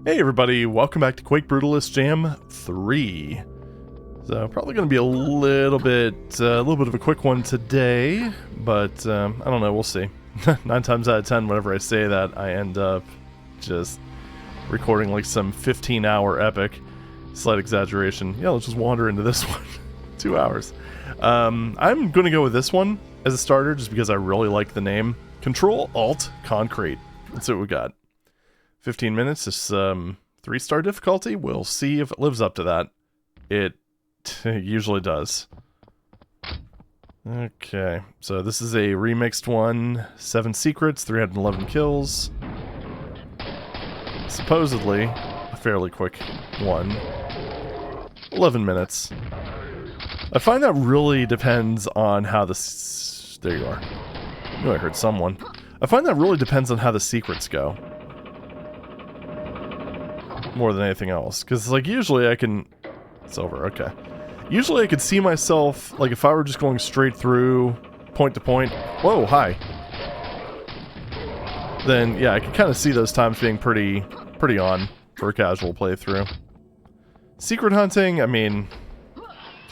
Hey everybody, welcome back to Quake Brutalist Jam 3. So probably going to be a little bit of a quick one today, but I don't know, we'll see. 9 times out of 10, whenever I say that, I end up just recording like some 15-hour epic. Slight exaggeration. Yeah, let's just wander into this one. 2 hours. I'm going to go with this one as a starter just because I really like the name. Ctrl Alt Concrete. Let's see what we got. 15 minutes, this 3-star difficulty. We'll see if it lives up to that. It usually does. Okay, so this is a remixed one. 7 secrets, 311 kills. Supposedly a fairly quick one. 11 minutes. I find that really depends on how the... There you are. I knew I heard someone. I find that really depends on how the secrets go. More than anything else. Because, like, usually I can... It's over, okay. Usually I could see myself, like, if I were just going straight through, point to point... Whoa, hi! Then, yeah, I could kind of see those times being pretty on for a casual playthrough. Secret hunting, I mean...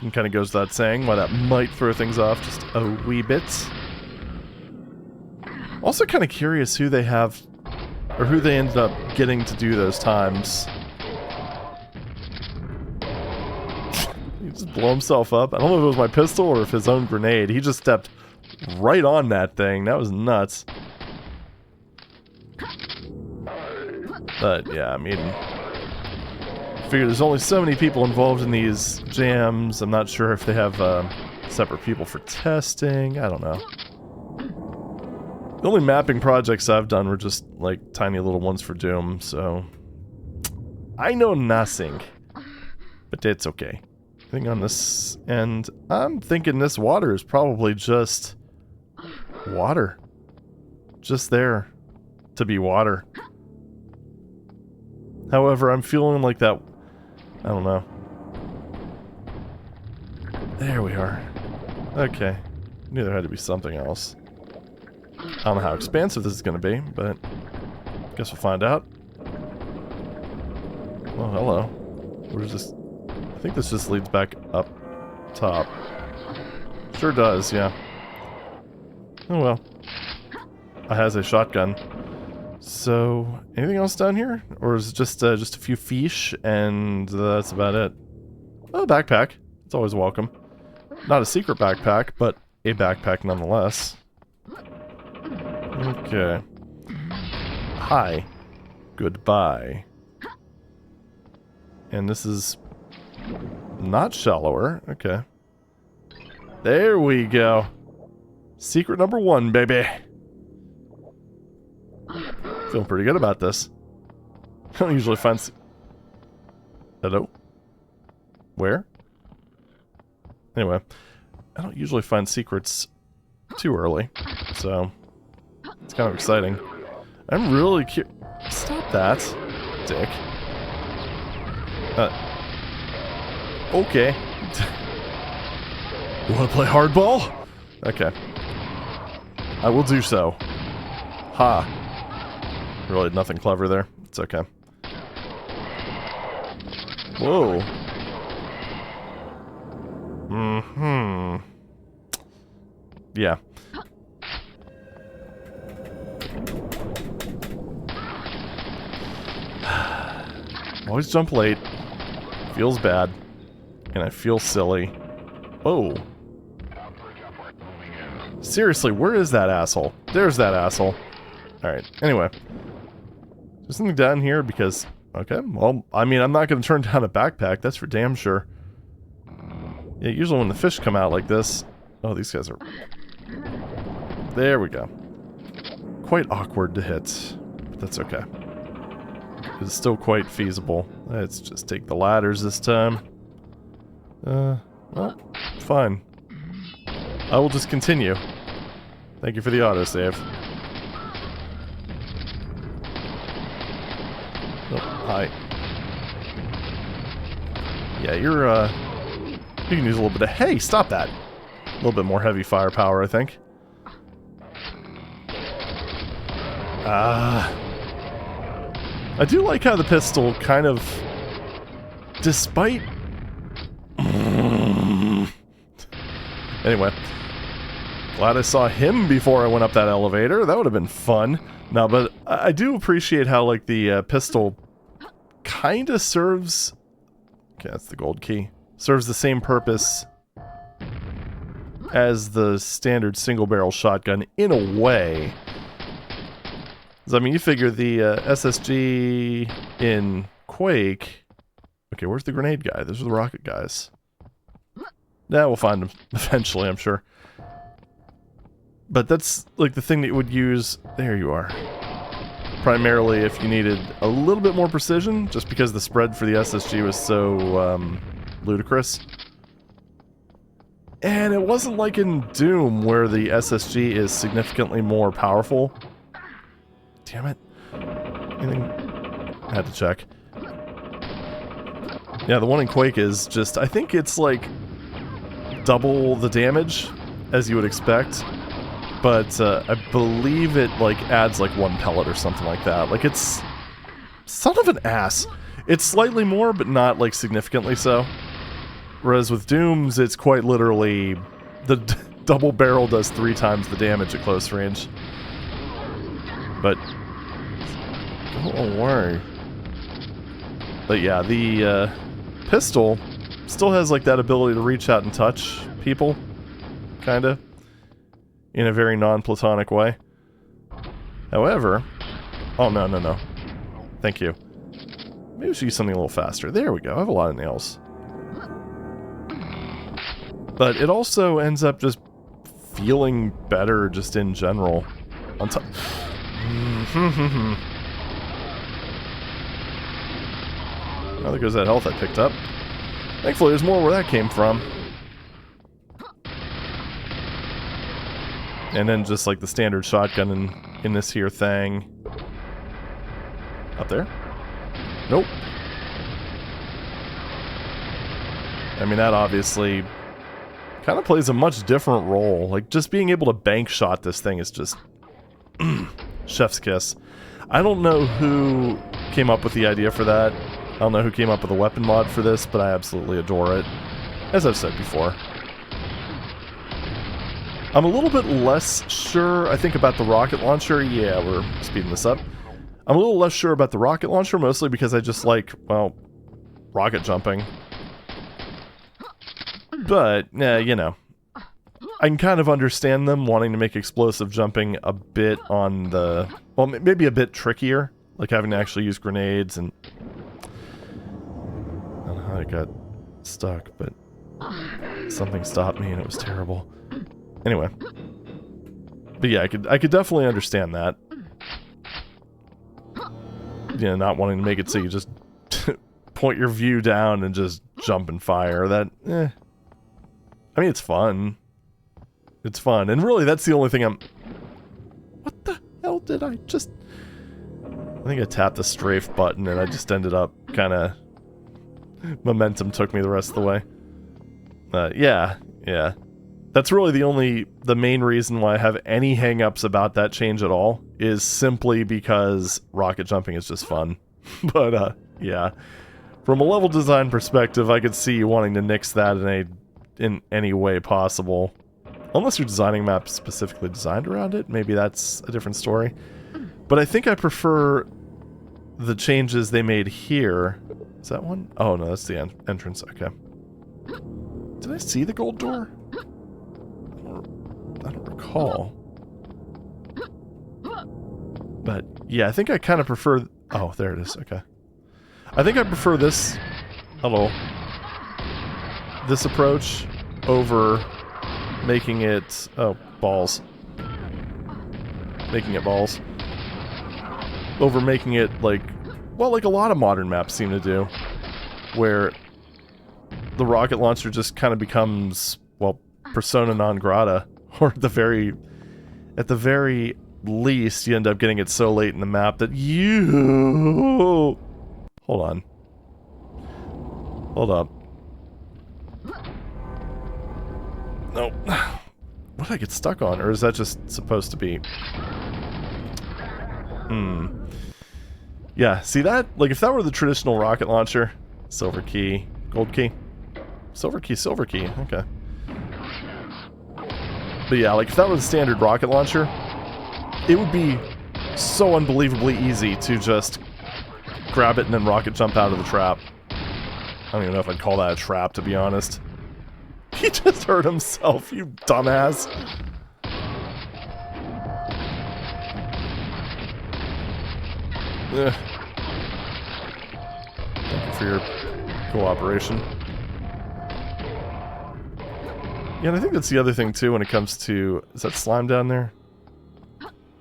It kind of goes without saying why that might throw things off just a wee bit. Also kind of curious who they have... Or who they ended up getting to do those times. He just blew himself up. I don't know if it was my pistol or if his own grenade. He just stepped right on that thing. That was nuts. But yeah, I mean... I figure there's only so many people involved in these jams. I'm not sure if they have separate people for testing. I don't know. The only mapping projects I've done were just, like, tiny little ones for Doom, so... I know nothing. But it's okay. I think on this end, I'm thinking this water is probably just... water. Just there. To be water. However, I'm feeling like that... I don't know. There we are. Okay. Knew there had to be something else. I don't know how expansive this is going to be, but I guess we'll find out. Oh, hello. Where's this? I think this just leads back up top. Sure does, yeah. Oh well. I has a shotgun. So, anything else down here? Or is it just a few fish and that's about it? Oh, a backpack. It's always welcome. Not a secret backpack, but a backpack nonetheless. Okay. Hi. Goodbye. And this is not shallower. Okay. There we go. Secret number 1, baby. Feeling pretty good about this. I don't usually find... Hello? Where? Anyway. I don't usually find secrets too early. So... It's kind of exciting. I'm really curious. Stop that, dick. Okay. You want to play hardball? Okay. I will do so. Ha. Really nothing clever there. It's okay. Whoa. Mm-hmm. Yeah. Always jump late. Feels bad. And I feel silly. Oh. Seriously, where is that asshole? There's that asshole. Alright, anyway. There's something down here because... Okay, well, I mean, I'm not going to turn down a backpack. That's for damn sure. Yeah, usually when the fish come out like this... Oh, these guys are... There we go. Quite awkward to hit. But that's okay. It's still quite feasible. Let's just take the ladders this time. Well, fine. I will just continue. Thank you for the autosave. Oh, hi. Yeah, you're, you can use a little bit of... Hey, stop that! A little bit more heavy firepower, I think. I do like how the pistol kind of, despite... Anyway. Glad I saw him before I went up that elevator. That would have been fun. No, but I do appreciate how, like, the pistol kind of serves... Okay, that's the gold key. Serves the same purpose as the standard single-barrel shotgun, in a way. I mean, you figure the SSG in Quake... Okay, where's the grenade guy? Those are the rocket guys. Yeah, we'll find them eventually, I'm sure. But that's, like, the thing that you would use... There you are. Primarily if you needed a little bit more precision, just because the spread for the SSG was so, ludicrous. And it wasn't like in Doom, where the SSG is significantly more powerful. Damn it. Anything... I had to check. Yeah, the one in Quake is just... I think it's, like, double the damage, as you would expect. But I believe it, like, adds, like, 1 pellet or something like that. Like, it's... son of an ass. It's slightly more, but not, like, significantly so. Whereas with Doom's, it's quite literally... The double barrel does 3 times the damage at close range. But... don't worry. But yeah, the pistol still has, like, that ability to reach out and touch people. Kinda. In a very non-platonic way. However... Oh, no, no, no. Thank you. Maybe we should use something a little faster. There we go. I have a lot of nails. But it also ends up just feeling better just in general. On top... Now there goes that health I picked up. Thankfully, there's more where that came from. And then just like the standard shotgun in this here thing. Up there? Nope. I mean, that obviously kind of plays a much different role. Like, just being able to bank shot this thing is just... chef's kiss. I don't know who came up with the idea for that. I don't know who came up with a weapon mod for this, but I absolutely adore it. As I've said before. I'm a little bit less sure, I think, about the rocket launcher. Yeah, we're speeding this up. I'm a little less sure about the rocket launcher, mostly because I just like, well, rocket jumping. But, you know, I can kind of understand them wanting to make explosive jumping a bit on the... Well, maybe a bit trickier, like having to actually use grenades and... I don't know how I got stuck, but something stopped me and it was terrible. Anyway. But yeah, I could definitely understand that. You know, not wanting to make it so you just point your view down and just jump and fire. That, I mean, it's fun. It's fun. And really, that's the only thing I'm... What the hell did I just... I think I tapped the strafe button and I just ended up kind of... Momentum took me the rest of the way. Yeah. That's really the main reason why I have any hang-ups about that change at all, is simply because rocket jumping is just fun. But, yeah. From a level design perspective, I could see you wanting to nix that in any way possible. Unless you're designing maps specifically designed around it, maybe that's a different story. But I think I prefer the changes they made here. Is that one? Oh, no, that's the entrance. Okay. Did I see the gold door? I don't recall. But, yeah, I think I kind of prefer... Oh, there it is. Okay. I think I prefer this... Hello. This approach over making it... Oh, balls. Making it balls. Over making it, like... Well, like a lot of modern maps seem to do. Where the rocket launcher just kind of becomes, well, persona non grata. Or at the very least, you end up getting it so late in the map that you... Hold on. Hold up. Nope. What did I get stuck on? Or is that just supposed to be... Yeah, see that? Like, if that were the traditional rocket launcher, silver key, gold key, silver key, okay. But yeah, like, if that were the standard rocket launcher, it would be so unbelievably easy to just grab it and then rocket jump out of the trap. I don't even know if I'd call that a trap, to be honest. He just hurt himself, you dumbass. Thank you for your cooperation. Yeah, and I think that's the other thing, too, when it comes to... Is that slime down there?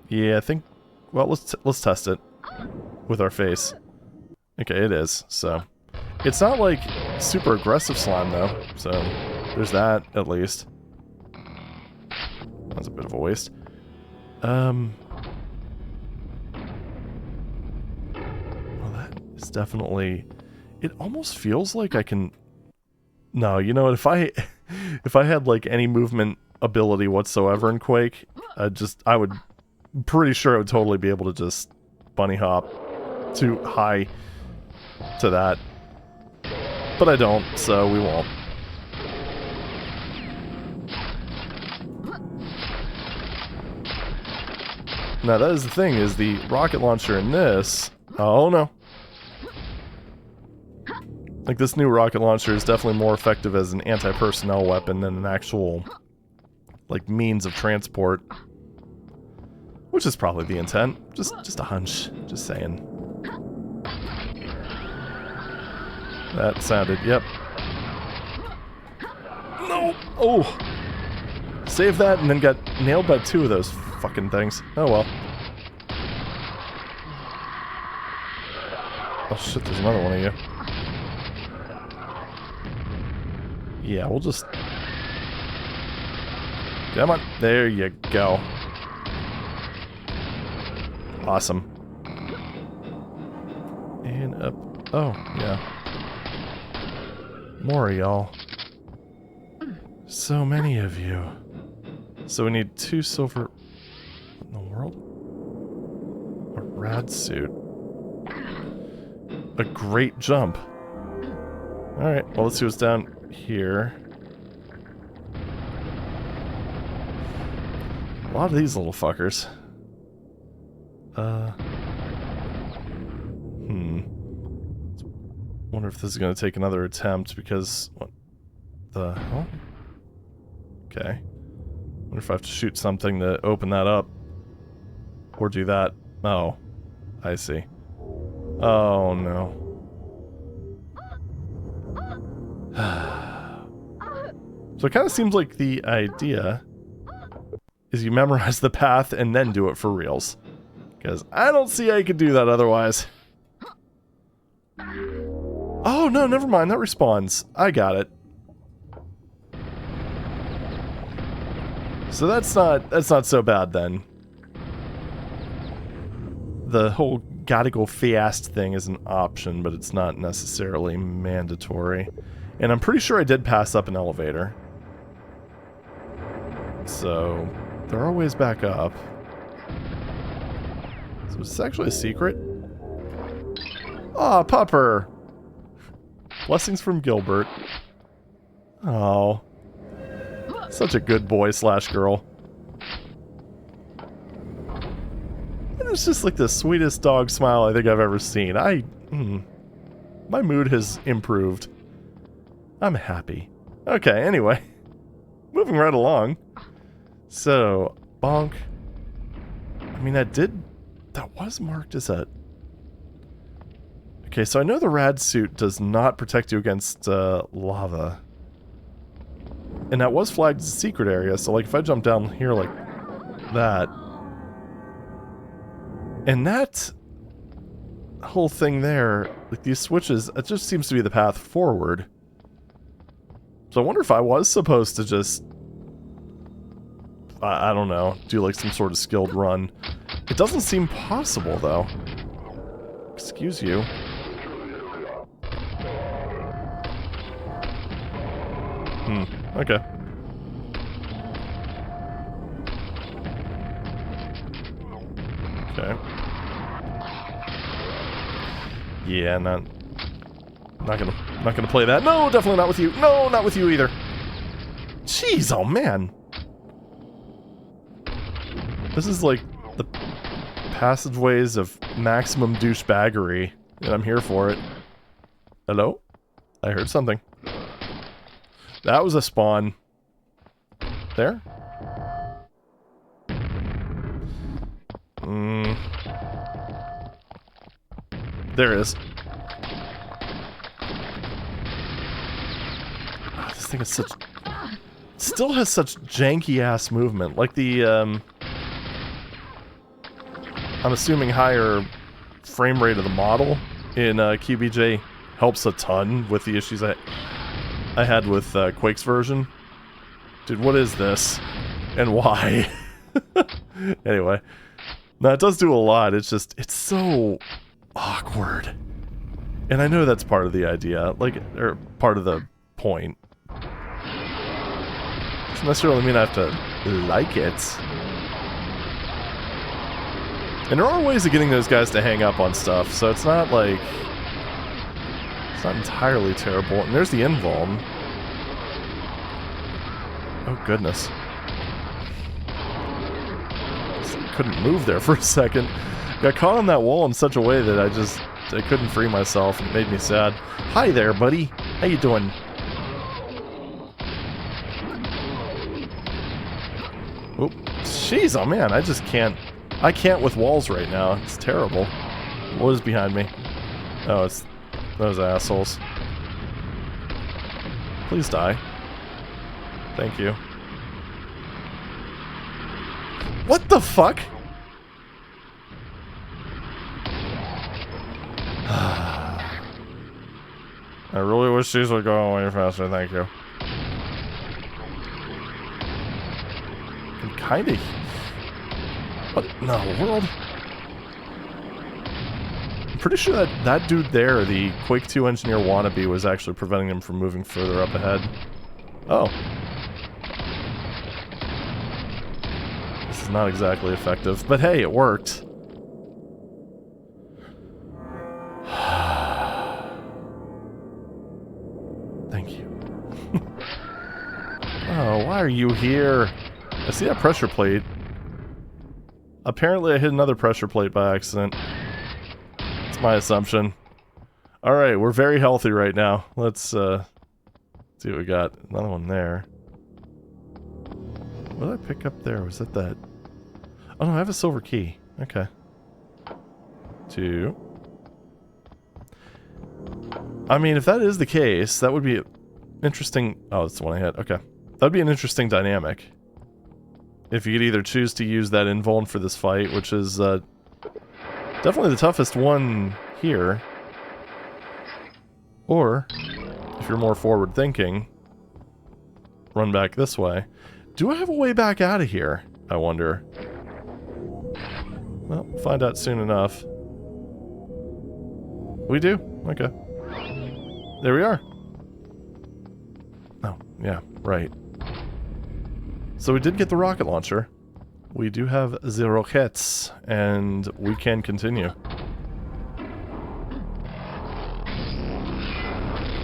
Yeah, I think... Well, let's test it with our face. Okay, it is, so... It's not, like, super aggressive slime, though, so... There's that, at least. That's a bit of a waste. Well, that is definitely... It almost feels like I can... No, you know what, if I had, like, any movement ability whatsoever in Quake, I would... Pretty sure I would totally be able to just bunny hop too high to that. But I don't, so we won't. Now that is the thing, is the rocket launcher in this... Oh no. Like, this new rocket launcher is definitely more effective as an anti-personnel weapon than an actual, like, means of transport. Which is probably the intent. Just a hunch. Just saying. That sounded... Yep. No! Oh! Saved that and then got nailed by 2 of those fucking things. Oh well. Oh shit, there's another one of you. Yeah, we'll just... Come on. There you go. Awesome. And up. Oh, yeah. More of y'all. So many of you. So we need 2 silver... What in the world? A rad suit. A great jump. Alright, well, let's see what's down here. A lot of these little fuckers. Wonder if this is going to take another attempt, because... What the hell? Okay. Wonder if I have to shoot something to open that up. Or do that. Oh. I see. Oh, no. So it kind of seems like the idea is you memorize the path and then do it for reals. Because I don't see how you could do that otherwise. Oh, no, never mind. That respawns. I got it. So that's not so bad then. The whole gotta go fast thing is an option, but it's not necessarily mandatory. And I'm pretty sure I did pass up an elevator. So there are ways back up. So is this actually a secret? Aw, Pupper! Blessings from Gilbert. Oh. Such a good boy slash girl. And it's just like the sweetest dog smile I think I've ever seen. My mood has improved. I'm happy. Okay, anyway. Moving right along. So, bonk. I mean, that was marked as a... Okay, so I know the rad suit does not protect you against lava. And that was flagged as a secret area, so like if I jump down here like that... And that whole thing there, like these switches, it just seems to be the path forward. So I wonder if I was supposed to just... I don't know, do like some sort of skilled run. It doesn't seem possible, though. Excuse you. Okay. Okay. Yeah, not gonna play that. No, definitely not with you. No, not with you either. Jeez, oh man. This is like the passageways of maximum douchebaggery, and I'm here for it. Hello? I heard something. That was a spawn. There? There it is. Oh, this thing is such... Still has such janky-ass movement. Like the, I'm assuming higher frame rate of the model in QBJ helps a ton with the issues I had with Quake's version. Dude, what is this? And why? Anyway. No, it does do a lot. It's just, it's so awkward. And I know that's part of the idea, like, or part of the point. Doesn't necessarily mean I have to like it. And there are ways of getting those guys to hang up on stuff, so it's not like... It's not entirely terrible. And there's the invuln. Oh, goodness. Couldn't move there for a second. Got caught on that wall in such a way that I couldn't free myself. It made me sad. Hi there, buddy. How you doing? Oh, jeez, oh man, I just can't. I can't with walls right now. It's terrible. What is behind me? Oh, it's those assholes. Please die. Thank you. What the fuck? I really wish these would go away faster, thank you. I'm kinda... What in the world? I'm pretty sure that dude there, the Quake 2 engineer wannabe, was actually preventing him from moving further up ahead. Oh. This is not exactly effective, but hey, it worked. Thank you. Oh, why are you here? I see that pressure plate. Apparently I hit another pressure plate by accident. That's my assumption. Alright, we're very healthy right now. Let's see what we got. Another one there. What did I pick up there? Was that? Oh no, I have a silver key. Okay. 2. I mean, if that is the case, that would be interesting. Oh, that's the one I had. Okay. That would be an interesting dynamic. If you could either choose to use that invuln for this fight, which is definitely the toughest one here. Or, if you're more forward thinking, run back this way. Do I have a way back out of here? I wonder. Well, we'll find out soon enough. We do? Okay. There we are. Oh, yeah, right. So we did get the rocket launcher. We do have the rockets, and we can continue.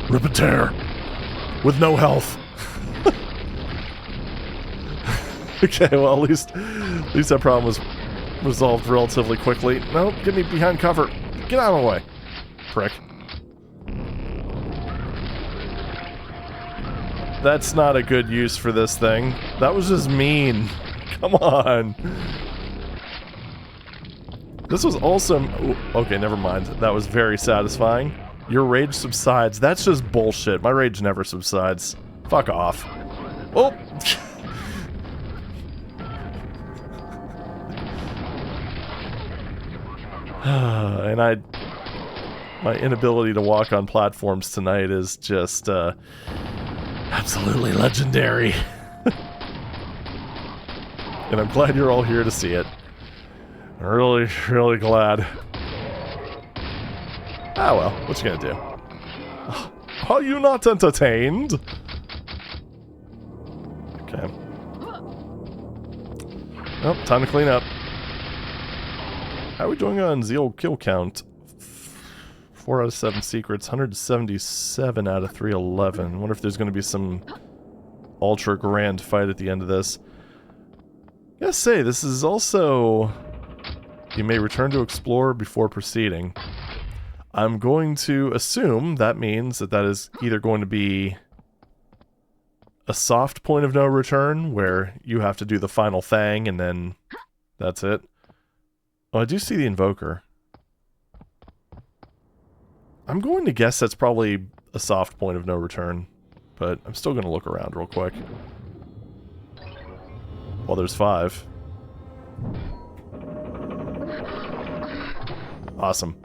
Rip and tear! With no health! Okay, well at least that problem was resolved relatively quickly. No, get me behind cover. Get out of the way. Prick. That's not a good use for this thing. That was just mean. Come on. This was also... Ooh, okay, never mind. That was very satisfying. Your rage subsides. That's just bullshit. My rage never subsides. Fuck off. Oh! And my inability to walk on platforms tonight is just, absolutely legendary. And I'm glad you're all here to see it. I'm really, really glad. Ah well, what you gonna do? Are you not entertained? Okay. Oh, time to clean up. How are we doing on Zeal kill count? 4 out of 7 secrets, 177 out of 311. Wonder if there's going to be some ultra grand fight at the end of this. Gotta say, this is also... You may return to explore before proceeding. I'm going to assume that means that that is either going to be a soft point of no return, where you have to do the final thing and then that's it. Oh, I do see the Invoker. I'm going to guess that's probably a soft point of no return, but I'm still going to look around real quick. Well, there's 5. Awesome.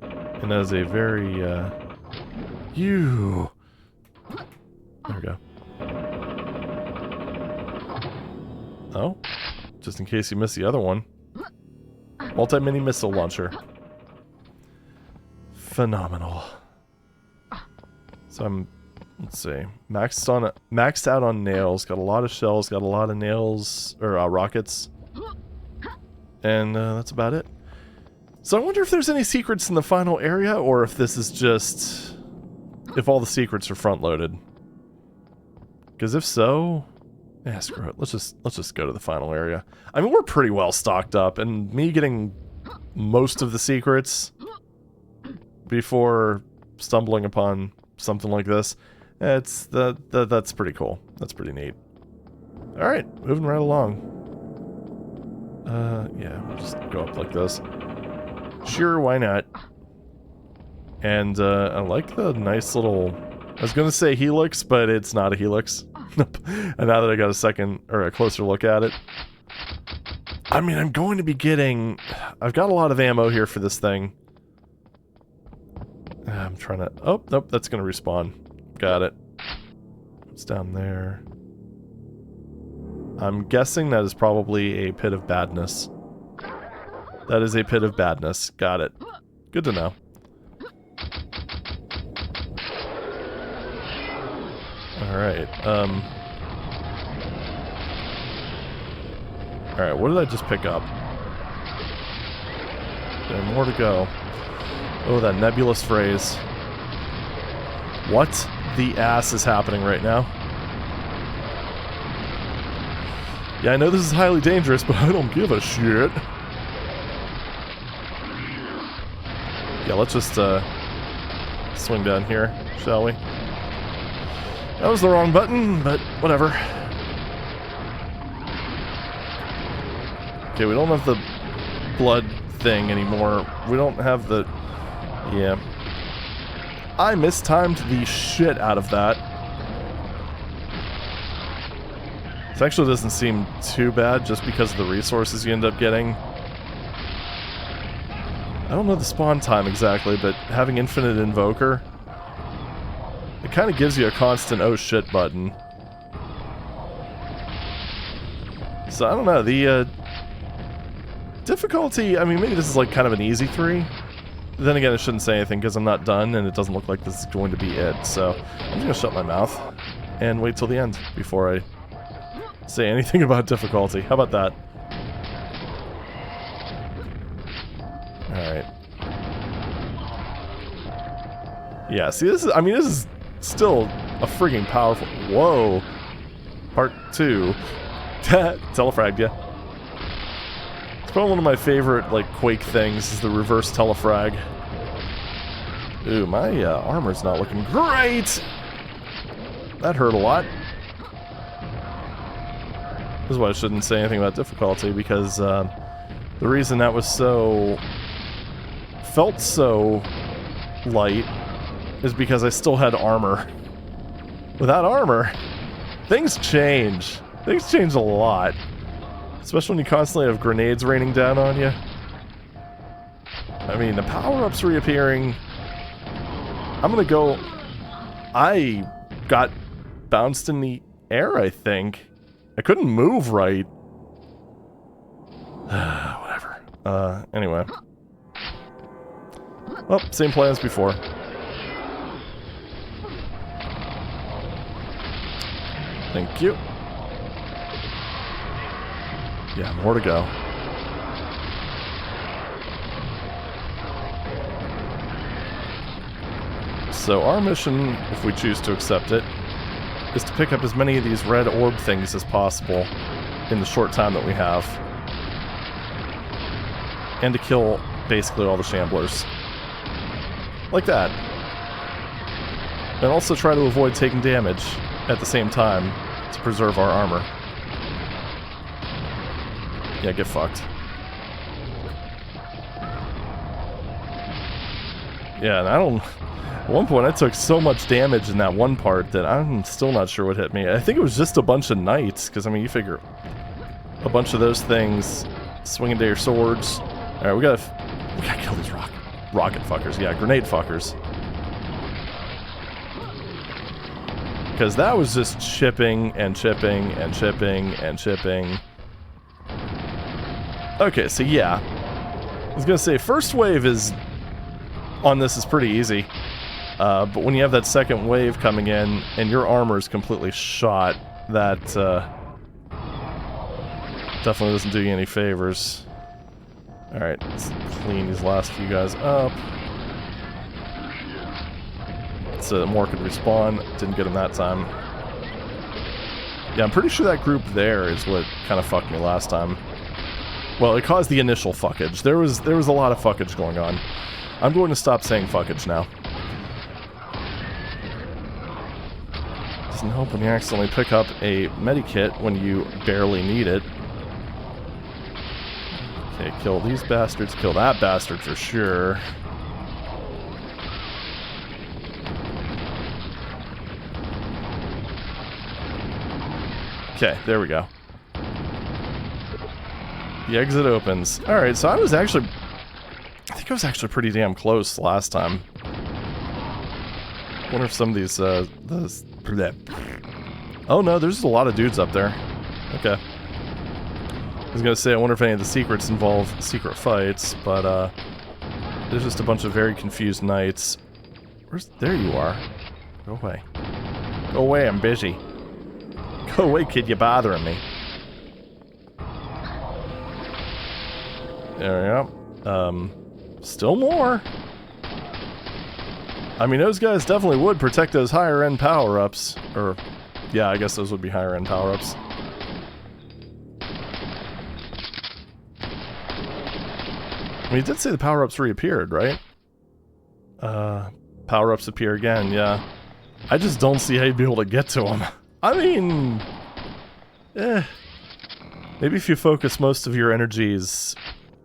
And that is a very, There we go. Oh, just in case you missed the other one. Multi-mini missile launcher. Phenomenal. So I'm, let's see, maxed out on nails. Got a lot of shells. Got a lot of nails or rockets, and that's about it. So I wonder if there's any secrets in the final area, or if this is just if all the secrets are front loaded. Because if so, yeah, screw it. Let's just go to the final area. I mean, we're pretty well stocked up, and me getting most of the secrets before stumbling upon something like this, that's pretty cool. That's pretty neat. All right, moving right along. Yeah, we'll just go up like this. Sure, why not? And I like the nice little... I was gonna say helix, but it's not a helix. And now that I got a second, or a closer look at it, I mean, I'm going to be getting... I've got a lot of ammo here for this thing. I'm trying to... Oh, nope, that's gonna respawn. Got it. It's down there. I'm guessing that is probably a pit of badness. That is a pit of badness. Got it. Good to know. Alright, Alright, what did I just pick up? There are more to go. Oh, that nebulous phrase. What the ass is happening right now? Yeah, I know this is highly dangerous, but I don't give a shit. Yeah, let's just, swing down here, shall we? That was the wrong button, but whatever. Okay, we don't have the blood thing anymore. We don't have the... Yeah. I mistimed the shit out of that. This actually doesn't seem too bad just because of the resources you end up getting. I don't know the spawn time exactly, but having infinite invoker, it kind of gives you a constant oh shit button. So I don't know, the difficulty, I mean maybe this is like kind of an easy 3. Then again, I shouldn't say anything because I'm not done and it doesn't look like this is going to be it. So I'm just going to shut my mouth and wait till the end before I say anything about difficulty. How about that? Alright. Yeah, see this is, I mean this is still a frigging powerful... Whoa! Part 2. Telefragged ya. It's probably one of my favorite, like, Quake things, is the reverse telefrag. Ooh, my armor's not looking great! That hurt a lot. This is why I shouldn't say anything about difficulty, because the reason that was so... felt so light is because I still had armor. Without armor, things change. Things change a lot. Especially when you constantly have grenades raining down on you. I mean, the power-ups reappearing... I'm gonna go... I got bounced in the air, I think. I couldn't move right. Whatever. Anyway. Well, same plan as before. Thank you. Yeah, more to go. So our mission, if we choose to accept it, is to pick up as many of these red orb things as possible in the short time that we have. And to kill basically all the shamblers. Like that. And also try to avoid taking damage at the same time to preserve our armor. Yeah, get fucked. Yeah, and I don't... At one point I took so much damage in that one part that I'm still not sure what hit me. I think it was just a bunch of knights, because I mean, you figure a bunch of those things swinging to your swords. Alright, we gotta kill these rocket fuckers. Yeah, grenade fuckers. Because that was just chipping and chipping and chipping and chipping. Okay, so yeah. I was gonna say, first wave is... on this is pretty easy. But when you have that second wave coming in, and your armor is completely shot, that definitely doesn't do you any favors. Alright, let's clean these last few guys up. So that more could respawn. Didn't get them that time. Yeah, I'm pretty sure that group there is what kind of fucked me last time. Well, it caused the initial fuckage. There was a lot of fuckage going on. I'm going to stop saying fuckage now. Doesn't help when you accidentally pick up a medikit when you barely need it. Okay, kill these bastards. Kill that bastard for sure. Okay, there we go. The exit opens. Alright, so I think I was actually pretty damn close last time. Wonder if some of these, oh no, there's a lot of dudes up there. Okay. I was gonna say, I wonder if any of the secrets involve secret fights, but, there's just a bunch of very confused knights. There you are. Go away. Go away, I'm busy. Go away, kid, you're bothering me. There we go. Still more. I mean, those guys definitely would protect those higher-end power-ups. Or, yeah, I guess those would be higher-end power-ups. I mean, you did say the power-ups reappeared, right? Power-ups appear again, yeah. I just don't see how you'd be able to get to them. I mean... Maybe if you focus most of your energies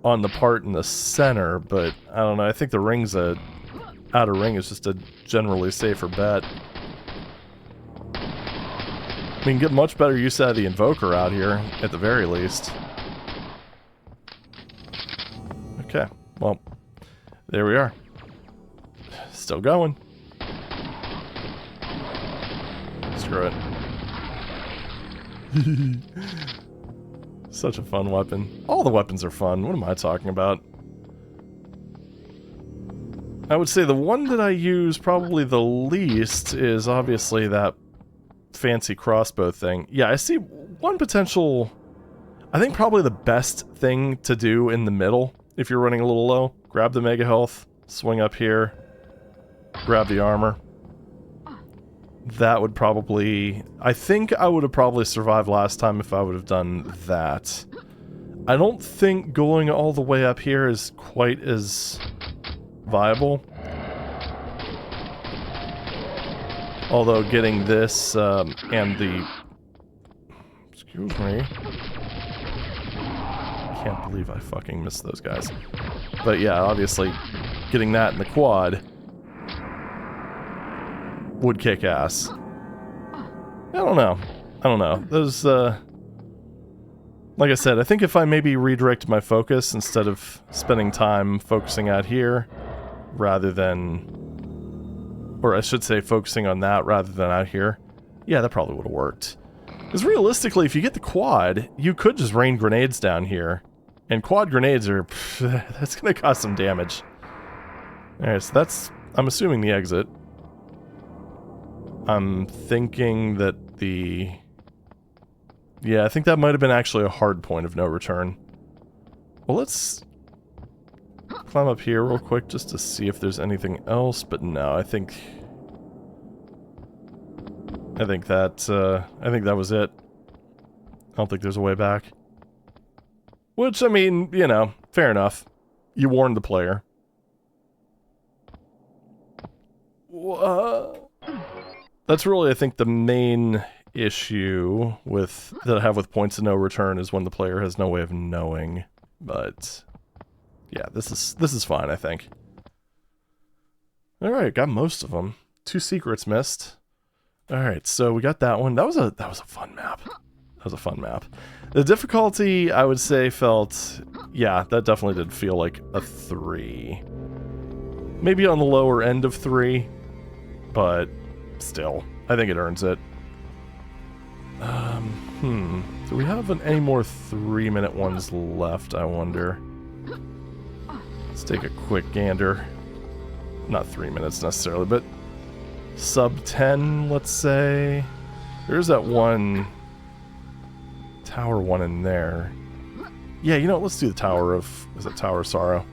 on the part in the center, but I don't know, I think the ring's outer ring is just a generally safer bet. We can get much better use out of the Invoker out here, at the very least. Okay, well, there we are. Still going. Screw it. Such a fun weapon. All the weapons are fun. What am I talking about? I would say the one that I use probably the least is obviously that fancy crossbow thing. Yeah, I see one potential... I think probably the best thing to do in the middle, if you're running a little low. Grab the mega health, swing up here, grab the armor. That would probably... I think I would have probably survived last time if I would have done that. I don't think going all the way up here is quite as viable. Although getting this, and the... Excuse me. Can't believe I fucking missed those guys. But yeah, obviously, getting that in the quad would kick ass. I don't know. Those, like I said, I think if I maybe redirected my focus instead of spending time focusing out here, rather than... Or I should say focusing on that rather than out here. Yeah, that probably would have worked. Because realistically, if you get the quad, you could just rain grenades down here. And quad grenades are... that's going to cause some damage. Alright, so that's... I'm assuming the exit. I'm thinking that the... Yeah, I think that might have been actually a hard point of no return. Well, let's climb up here real quick just to see if there's anything else, but no, I think I think that was it. I don't think there's a way back. Which, I mean, you know, fair enough. You warned the player. That's really, I think, the main issue that I have with points of no return is when the player has no way of knowing. But yeah, this is fine, I think. All right, got most of them. 2 secrets missed. All right, so we got that one. That was a fun map. That was a fun map. The difficulty, I would say, felt, yeah, that definitely did feel like a 3. Maybe on the lower end of 3, but still, I think it earns it. Do we have any more 3-minute ones left, I wonder? Let's take a quick gander. Not 3 minutes necessarily, but sub 10, let's say. There's that one tower one in there. Yeah, you know what, let's do the Tower of... is it Tower of Sorrow?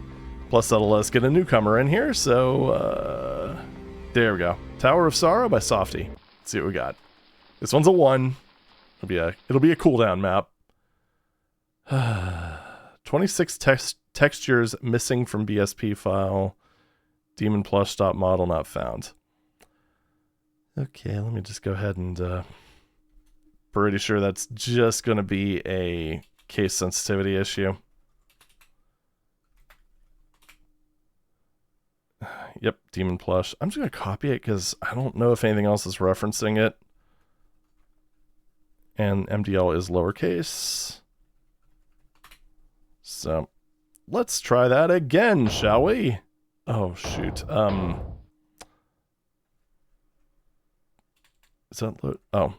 Plus that'll let us get a newcomer in here, so... there we go. Tower of Sorrow by Softy. Let's see what we got. This one's a 1. It'll be a cooldown map. 26 textures missing from BSP file. Demon plush dot model not found. Okay, let me just go ahead and pretty sure that's just going to be a case sensitivity issue. Yep, demon plush. I'm just going to copy it because I don't know if anything else is referencing it. And MDL is lowercase. So, let's try that again, shall we? Oh, shoot. Is that load? Oh.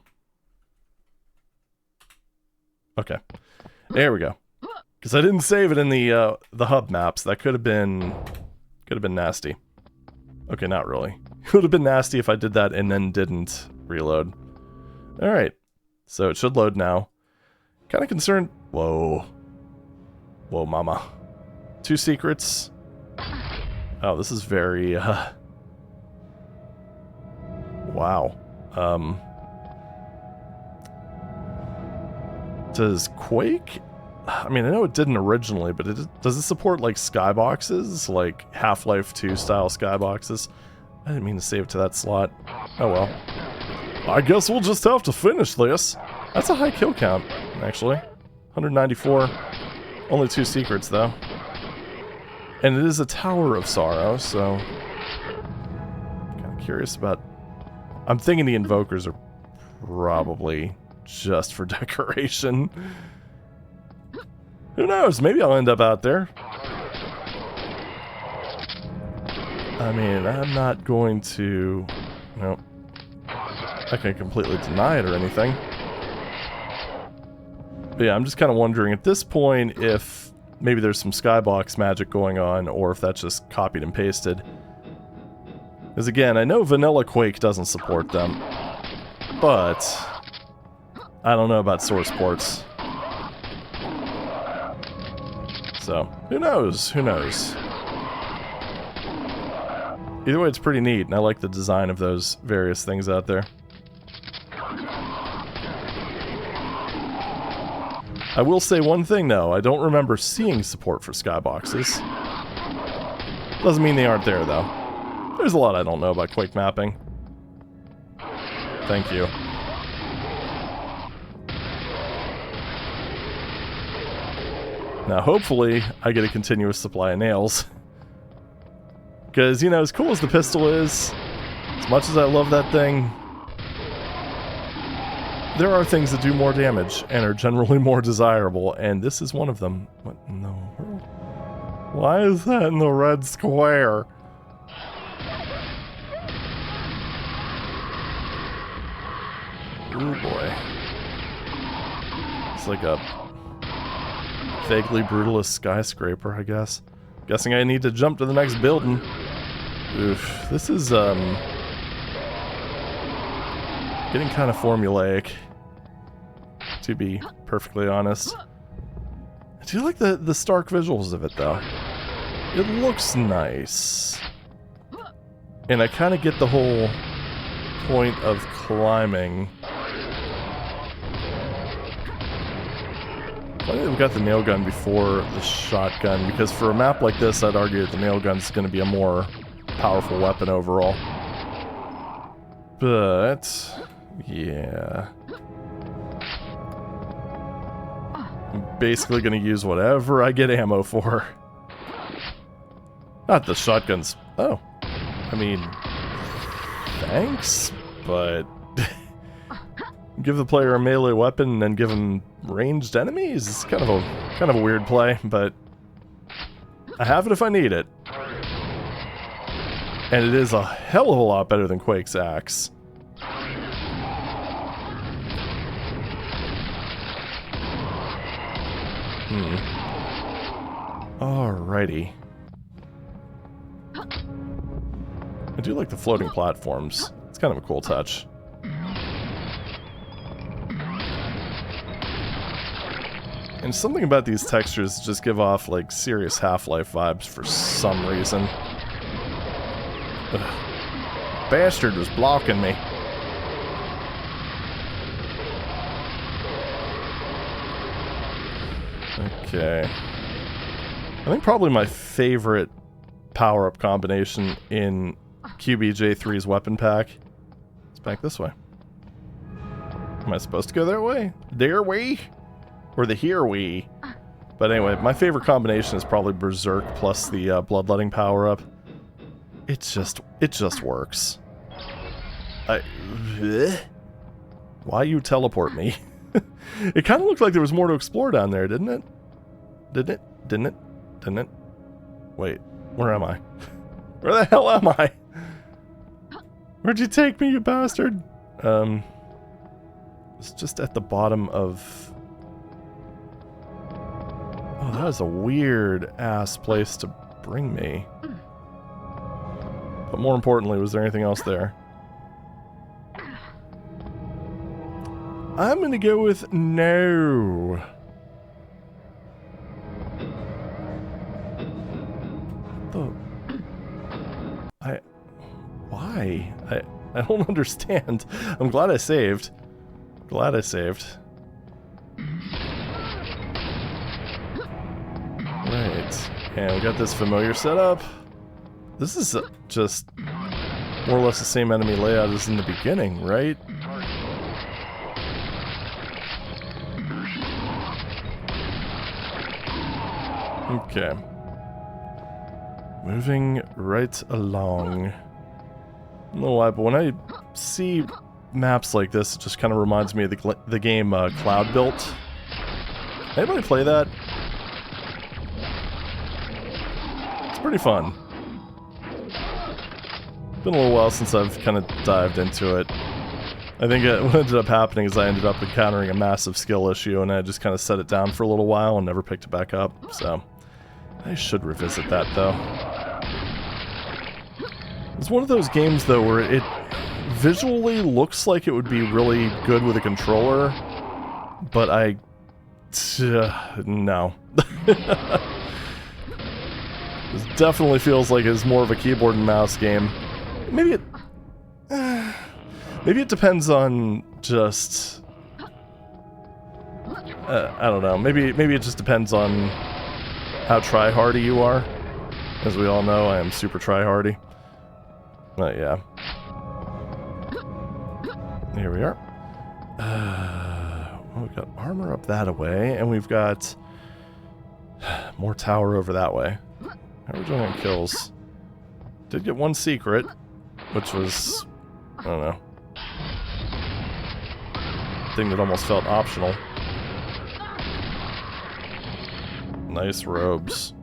Okay. There we go. Because I didn't save it in the hub maps. That could have been nasty. Okay, not really. It would have been nasty if I did that and then didn't reload. Alright. So it should load now. Kind of concerned. Whoa. Whoa, mama. 2 secrets. Oh, this is very, wow. Does Quake... I mean, I know it didn't originally, but does it support, like, skyboxes? Like, Half-Life 2 style skyboxes? I didn't mean to save it to that slot. Oh well. I guess we'll just have to finish this. That's a high kill count, actually. 194. Only 2 secrets, though. And it is a Tower of Sorrow, so... kind of curious about... I'm thinking the Invokers are probably just for decoration. Who knows? Maybe I'll end up out there. I mean, I'm not going to... Nope. I can't completely deny it or anything. But yeah, I'm just kind of wondering at this point if maybe there's some skybox magic going on, or if that's just copied and pasted. Because again, I know vanilla Quake doesn't support them, but I don't know about source ports. So, who knows? Who knows? Either way, it's pretty neat, and I like the design of those various things out there. I will say one thing, though. I don't remember seeing support for skyboxes. Doesn't mean they aren't there, though. There's a lot I don't know about Quake mapping. Thank you. Now, hopefully, I get a continuous supply of nails. Because, you know, as cool as the pistol is, as much as I love that thing, there are things that do more damage and are generally more desirable, and this is one of them. What in the world? Why is that in the red square? Ooh boy. It's like a vaguely brutalist skyscraper, I guess. Guessing I need to jump to the next building. Oof. This is, getting kind of formulaic, to be perfectly honest. I do like the stark visuals of it, though. It looks nice. And I kind of get the whole point of climbing? Why did we got the nail gun before the shotgun? Because for a map like this, I'd argue that the nail gun is going to be a more powerful weapon overall. But yeah, I'm basically going to use whatever I get ammo for. Not the shotguns. Oh, I mean, thanks, but give the player a melee weapon and then give him ranged enemies? It's kind of a weird play, but I have it if I need it. And it is a hell of a lot better than Quake's axe. Alrighty. I do like the floating platforms. It's kind of a cool touch. And something about these textures just give off, like, serious Half-Life vibes for some reason. Ugh. Bastard was blocking me. Okay. I think probably my favorite power-up combination in QBJ3's weapon pack is back this way. Am I supposed to go that way? There way? Or the here we? But anyway, my favorite combination is probably Berserk plus the Bloodletting power-up. It just works. Why you teleport me? It kind of looked like there was more to explore down there, didn't it? Didn't it? Didn't it? Didn't it? Wait, where am I? Where the hell am I? Where'd you take me, you bastard? It's just at the bottom of... Oh, that is a weird-ass place to bring me. But more importantly, was there anything else there? I'm gonna go with no. Why? I don't understand. I'm glad I saved. Glad I saved. Right. And we got this familiar setup. This is just more or less the same enemy layout as in the beginning, right? Okay. Moving right along. I don't know why, but when I see maps like this, it just kind of reminds me of the game Cloud Built. Anybody play that? It's pretty fun. Been a little while since I've kind of dived into it. I think what ended up happening is I ended up encountering a massive skill issue, and I just kind of set it down for a little while and never picked it back up. So I should revisit that, though. It's one of those games, though, where it visually looks like it would be really good with a controller, but no. This definitely feels like it's more of a keyboard and mouse game. Maybe it depends on just... I don't know. Maybe it just depends on how try-hardy you are. As we all know, I am super try-hardy. But yeah. Here we are. Well, we've got armor up that way, and we've got more tower over that way. How are we doing on kills? Did get one secret, which was, I don't know, thing that almost felt optional. Nice robes.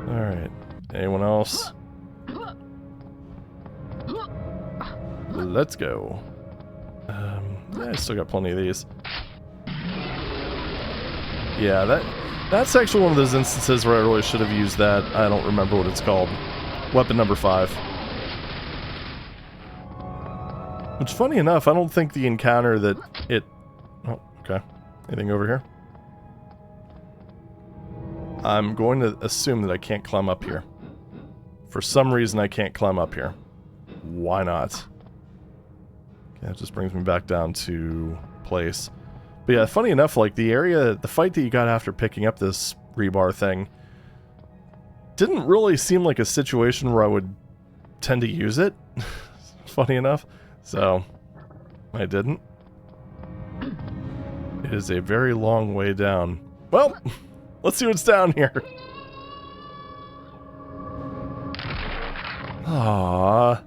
Alright. Anyone else? Let's go. Yeah, I still got plenty of these. Yeah, that's actually one of those instances where I really should have used that. I don't remember what it's called. Weapon number 5. Which, funny enough, I don't think the encounter that it... Oh, okay. Anything over here? I'm going to assume that I can't climb up here. For some reason, I can't climb up here. Why not? Okay, that just brings me back down to place. But yeah, funny enough, like the fight that you got after picking up this rebar thing didn't really seem like a situation where I would tend to use it. Funny enough. So, I didn't. It is a very long way down. Well, let's see what's down here. Aww.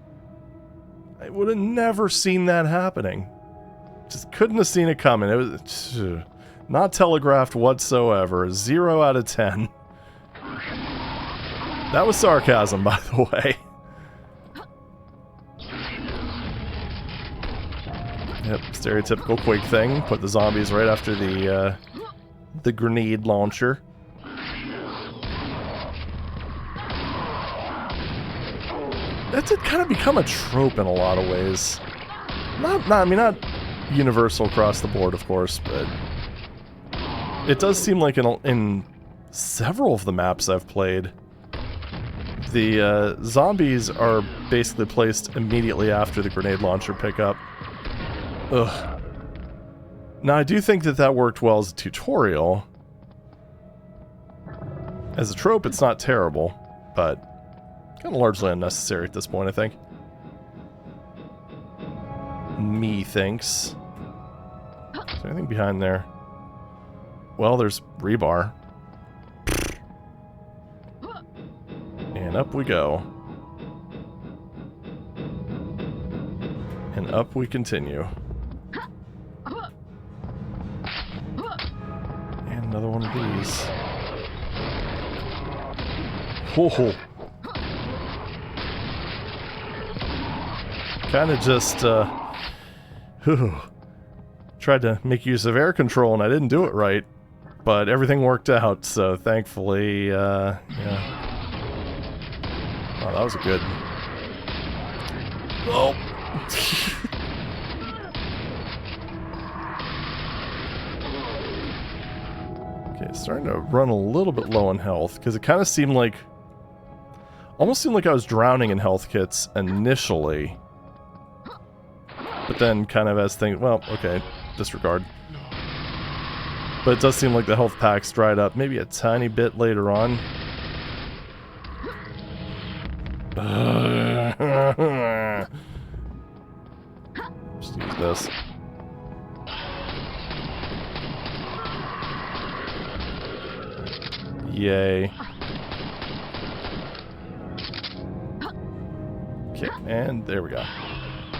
I would have never seen that happening. Just couldn't have seen it coming. It was not telegraphed whatsoever. 0 out of 10. That was sarcasm, by the way. Yep, stereotypical Quake thing. Put the zombies right after the grenade launcher. That did kind of become a trope in a lot of ways. I mean, not universal across the board, of course, but it does seem like in several of the maps I've played, the zombies are basically placed immediately after the grenade launcher pickup. Ugh. Now, I do think that worked well as a tutorial. As a trope, it's not terrible, but kind of largely unnecessary at this point, I think. Me thinks. Is there anything behind there? Well, there's rebar. And up we go. And up we continue. And another one of these. Whoa. Kind of just, tried to make use of air control and I didn't do it right, but everything worked out, so thankfully, yeah. Oh, that was a good... Oh! Okay, it's starting to run a little bit low on health, because it kind of seemed like... Almost seemed like I was drowning in health kits initially. But then kind of as things... Well, okay, disregard. But it does seem like the health packs dried up maybe a tiny bit later on. Just use this. Yay. Okay, and there we go.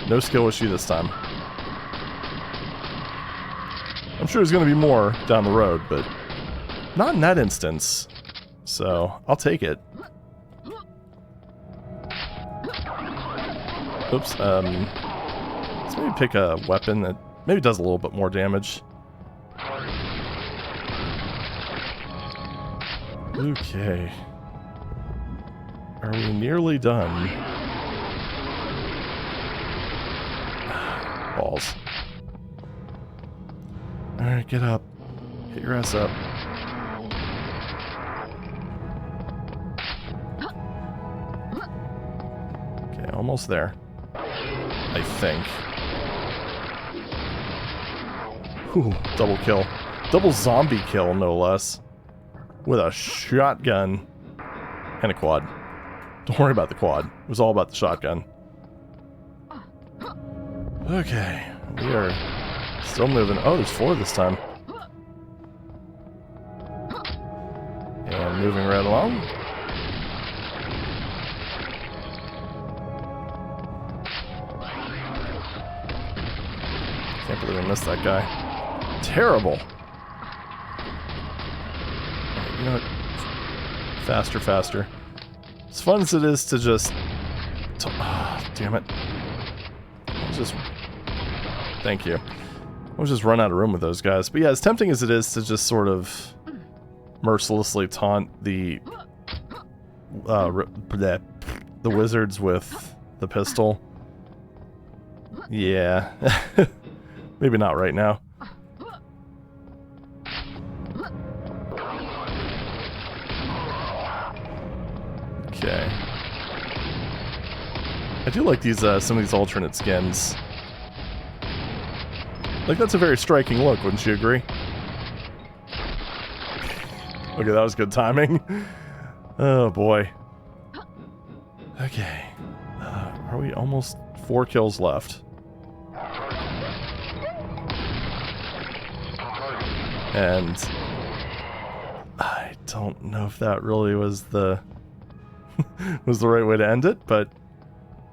No skill issue this time. I'm sure there's going to be more down the road, but not in that instance. So, I'll take it. Oops, let's maybe pick a weapon that maybe does a little bit more damage. Okay. Are we nearly done? Balls. Alright, get up. Get your ass up. Okay, almost there. I think. Whew, double kill. Double zombie kill, no less. With a shotgun and a quad. Don't worry about the quad. It was all about the shotgun. Okay, we are still moving. Oh, there's 4 this time. And moving right along. Can't believe I missed that guy. Terrible. You know what? Faster, faster. As fun as it is to just... damn it. Just... Thank you. I'll just run out of room with those guys. But yeah, as tempting as it is to just sort of mercilessly taunt the wizards with the pistol. Yeah. Maybe not right now. Okay. I do like these some of these alternate skins. Like, that's a very striking look, wouldn't you agree? Okay, that was good timing. Oh boy. Okay. Are we almost 4 kills left? And I don't know if that really was the was the right way to end it, but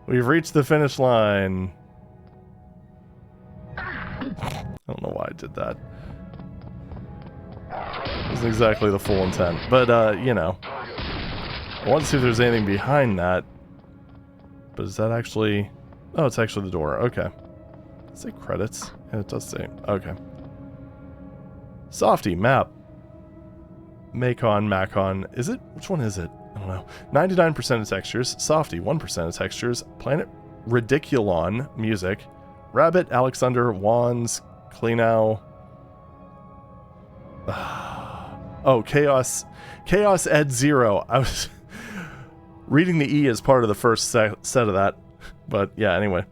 we've reached the finish line. I don't know why I did that. It wasn't exactly the full intent, but you know. I want to see if there's anything behind that. But is that actually... Oh, it's actually the door. Okay. Does it say credits? Yeah, it does say. Okay. Softy, map. Macon. Is it? Which one is it? I don't know. 99% of textures. Softy, 1% of textures. Planet Ridiculon, music. Rabbit, Alexander, Wands, Cleanow. Oh, Chaos Ed 0. I was reading the E as part of the first set of that. But yeah, anyway.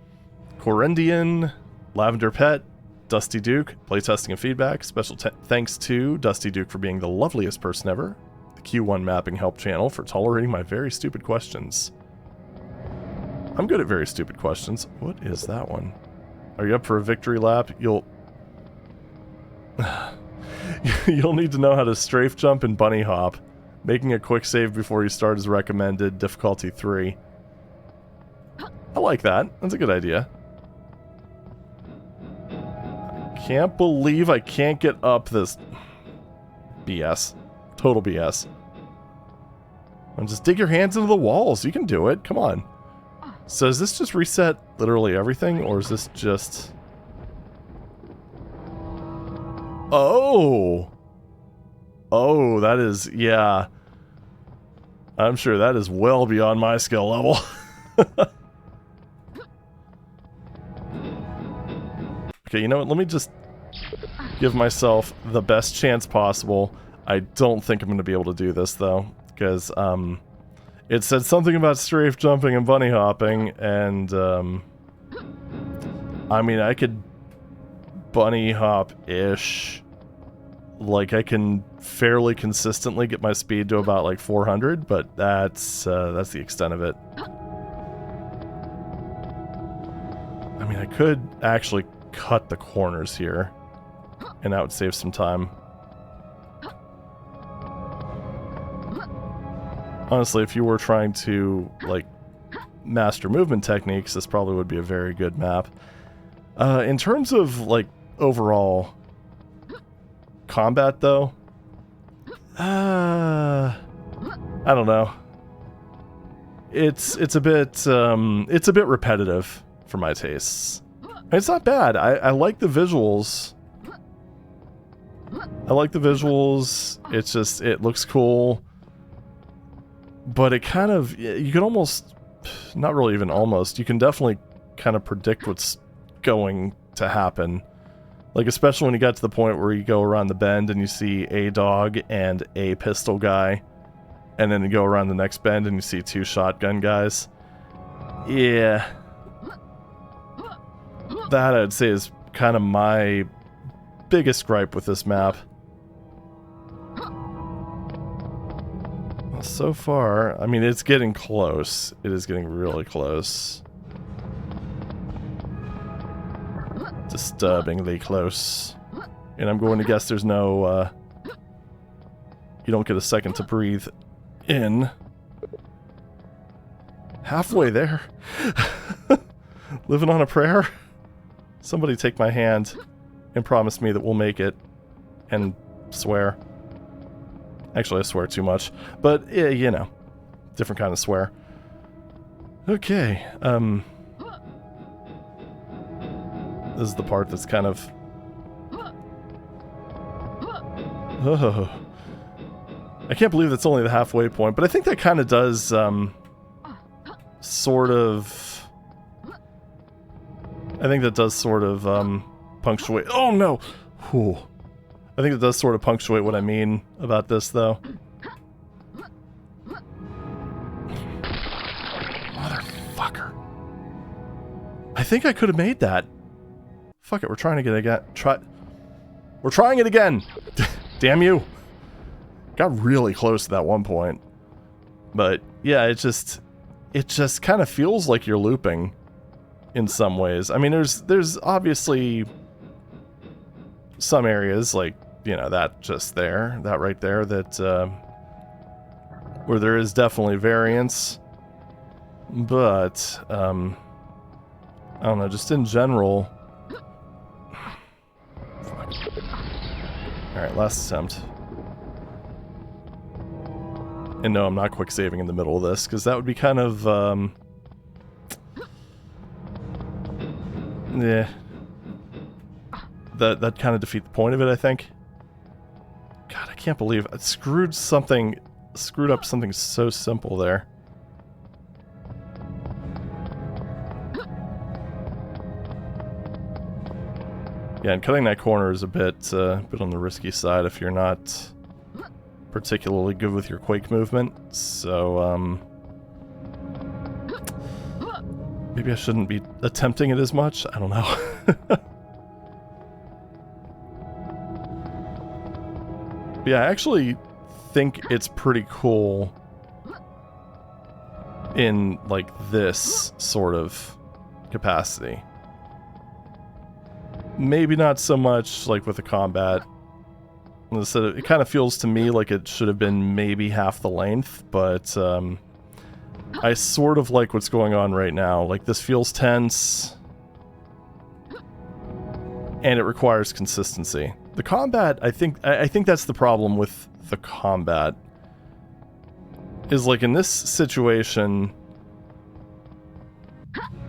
Corendian, Lavender Pet, Dusty Duke, playtesting and feedback. Special thanks to Dusty Duke for being the loveliest person ever. The Q1 Mapping Help channel for tolerating my very stupid questions. I'm good at very stupid questions. What is that one? Are you up for a victory lap? You'll need to know how to strafe jump and bunny hop. Making a quick save before you start is recommended. Difficulty 3. I like that. That's a good idea. I can't believe I can't get up this BS. Total BS. And just dig your hands into the walls. You can do it. Come on. So does this just reset literally everything, or is this just... Oh! Oh, that is... Yeah. I'm sure that is well beyond my skill level. Okay, you know what? Let me just give myself the best chance possible. I don't think I'm going to be able to do this, though, because, it said something about strafe jumping and bunny hopping, and, I mean, I could bunny hop-ish. Like, I can fairly consistently get my speed to about, like, 400, but that's the extent of it. I mean, I could actually cut the corners here, and that would save some time. Honestly, if you were trying to, like, master movement techniques, this probably would be a very good map. In terms of, like, overall combat, though, I don't know. It's a bit repetitive for my tastes. It's not bad. I like the visuals. It's just, it looks cool. But it kind of, you can almost, not really even almost, you can definitely kind of predict what's going to happen. Like, especially when you get to the point where you go around the bend and you see a dog and a pistol guy. And then you go around the next bend and you see 2 shotgun guys. Yeah. That, I'd say, is kind of my biggest gripe with this map. Well, so far, I mean, it's getting close. It is getting really close. Disturbingly close. And I'm going to guess there's no, you don't get a second to breathe in. Halfway there. Living on a prayer? Somebody take my hand and promise me that we'll make it. And swear. Actually, I swear too much. But, yeah, you know. Different kind of swear. Okay, this is the part that's kind of... Oh. I can't believe that's only the halfway point, but I think that kind of does, sort of... I think that does sort of, punctuate... Oh, no! Whew. I think it does sort of punctuate what I mean about this, though. Motherfucker. think I could have made that. Fuck it, we're trying to get it again. We're trying it again! Damn you! Got really close to that one point. But, yeah, it just kind of feels like you're looping in some ways. I mean, there's obviously some areas, like, you know, that right there, that, where there is definitely variance. But, I don't know, just in general... Alright, last attempt. And no, I'm not quick saving in the middle of this, because that would be kind of, yeah. That'd kind of defeat the point of it, I think. God, I can't believe I screwed up something so simple there. Yeah, and cutting that corner is a bit on the risky side if you're not particularly good with your Quake movement. So, maybe I shouldn't be attempting it as much. I don't know. Yeah, I actually think it's pretty cool in, like, this sort of capacity. Maybe not so much, like, with the combat. It kind of feels to me like it should have been maybe half the length, but I sort of like what's going on right now. Like, this feels tense, and it requires consistency. The combat, I think that's the problem with the combat. Is, like, in this situation,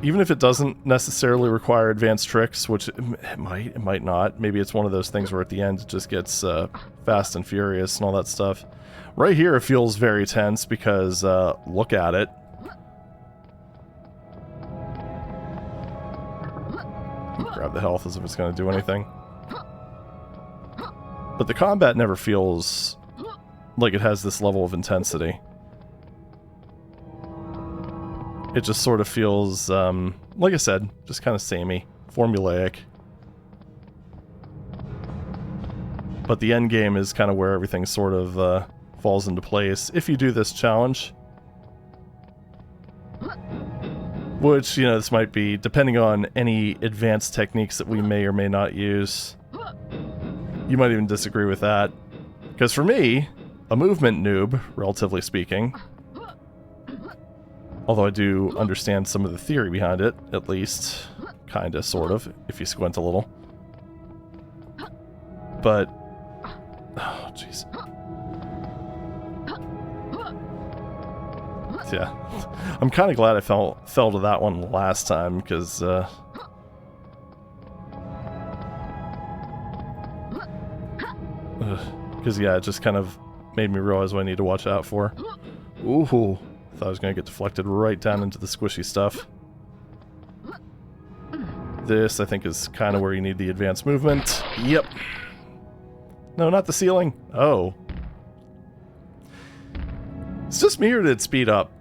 even if it doesn't necessarily require advanced tricks, which it might not. Maybe it's one of those things where at the end it just gets fast and furious and all that stuff. Right here it feels very tense because, look at it. Grab the health as if it's going to do anything. But the combat never feels like it has this level of intensity. It just sort of feels, like I said, just kind of samey, formulaic. But the end game is kind of where everything sort of falls into place if you do this challenge. Which, you know, this might be, depending on any advanced techniques that we may or may not use. You might even disagree with that. Because for me, a movement noob, relatively speaking, although I do understand some of the theory behind it, at least. Kinda, sort of, if you squint a little. But... oh, jeez. Yeah. I'm kinda glad I fell to that one last time, because, because, yeah, it just kind of made me realize what I need to watch out for. Ooh. Thought I was going to get deflected right down into the squishy stuff. This, I think, is kind of where you need the advanced movement. Yep. No, not the ceiling. Oh. It's just me, or did it speed up?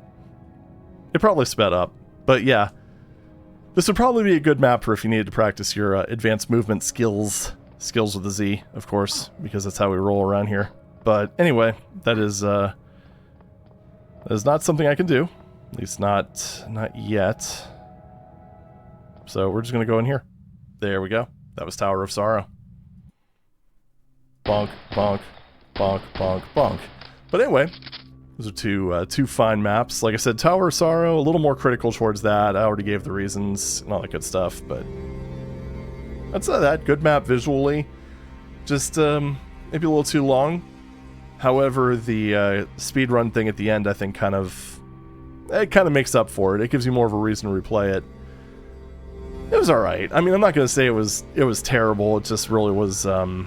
It probably sped up. But yeah. This would probably be a good map for if you needed to practice your advanced movement skills. Skills with a Z, of course, because that's how we roll around here. But anyway, that is not something I can do. At least not yet. So we're just going to go in here. There we go. That was Tower of Sorrow. Bonk, bonk, bonk, bonk, bonk. But anyway, those are two fine maps. Like I said, Tower of Sorrow, a little more critical towards that. I already gave the reasons and all that good stuff, but that's not that. Good map visually. Just maybe a little too long. However, the speedrun thing at the end, I think, kind of makes up for it. It gives you more of a reason to replay it. It was alright. I mean, I'm not going to say it was terrible. It just really was, like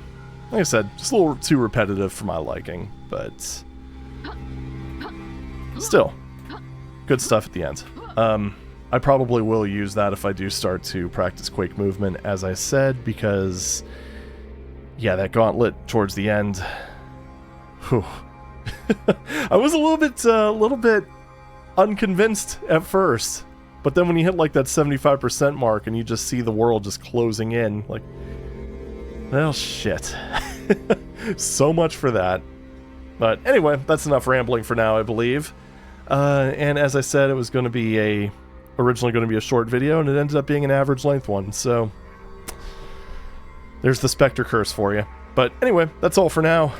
I said, just a little too repetitive for my liking. But still, good stuff at the end. I probably will use that if I do start to practice Quake movement, as I said, because, yeah, that gauntlet towards the end... whew. I was a little bit unconvinced at first. But then when you hit like that 75% mark and you just see the world just closing in, like, well, shit. So much for that. But anyway, that's enough rambling for now, I believe. And as I said, it was going to be originally going to be a short video, and it ended up being an average length one, so there's the Spectre curse for you. But anyway, that's all for now.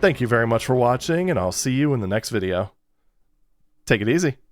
Thank you very much for watching, and I'll see you in the next video. Take it easy.